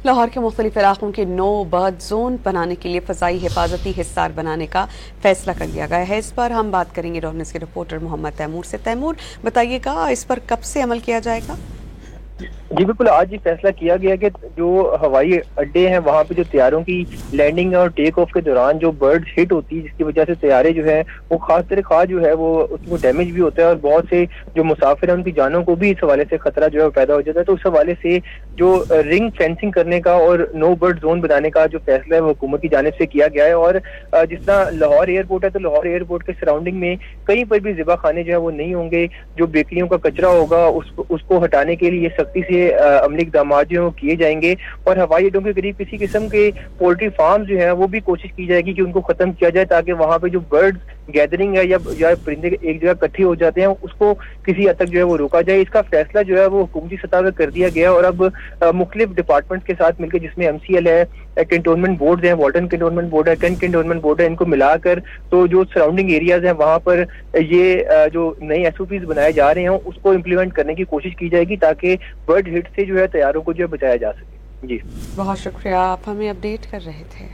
लाहौर के मुख्तलिफ इलाकों के 9 बर्ड जोन बनाने के लिए फ़ज़ाई हिफाजती हिस्सार बनाने का फैसला कर लिया गया है। इस पर हम बात करेंगे रॉनेस के रिपोर्टर मोहम्मद तैमूर से। तैमूर, बताइएगा इस पर कब से अमल किया जाएगा? जी बिल्कुल, आज ये फैसला किया गया कि जो हवाई अड्डे हैं वहाँ पे जो तैयारों की लैंडिंग और टेक ऑफ के दौरान जो बर्ड्स हिट होती है, जिसकी वजह से तैयारे जो है वो खास जो है वो उसको डैमेज भी होता है और बहुत से जो मुसाफिर हैं उनकी जानों को भी इस हवाले से खतरा जो है पैदा हो जाता है। तो उस हवाले से जो रिंग फेंसिंग करने का और नो बर्ड जोन बनाने का जो फैसला है वो हुकूमत की जानिब से किया गया है। और जिस तरह लाहौर एयरपोर्ट है तो लाहौर एयरपोर्ट के सराउंडिंग में कहीं पर भी ज़िबा खाने जो है वो नहीं होंगे। जो बेकरियों का कचरा होगा उसको हटाने के लिए सख्ती से अमली इक़दाम जो है किए जाएंगे। और हवाई अड्डों के करीब किसी किस्म के पोल्ट्री फार्म जो है वो भी कोशिश की जाएगी कि उनको खत्म किया जाए, ताकि वहाँ पे जो बर्ड गैदरिंग है या परिंदे एक जगह इकट्ठे हो जाते हैं उसको किसी हद तक जो है वो रोका जाए। इसका फैसला जो है वो हुकूमती सतह पर कर दिया गया और अब मुख्तलिफ डिपार्टमेंट के साथ मिलकर, जिसमें MCL है, कैंटोनमेंट बोर्ड है, वार्डन कैंटोनमेंट बोर्ड है, कैंट कैंटोनमेंट बोर्ड है, इनको मिलाकर तो जो सराउंडिंग एरियाज हैं वहाँ पर ये जो नए SOPs बनाए जा रहे हैं उसको इम्प्लीमेंट करने की कोशिश की जाएगी, ताकि बर्ड हिट से जो है तैयारों को जो है बचाया जा सके। जी बहुत शुक्रिया, आप हमें अपडेट कर रहे थे।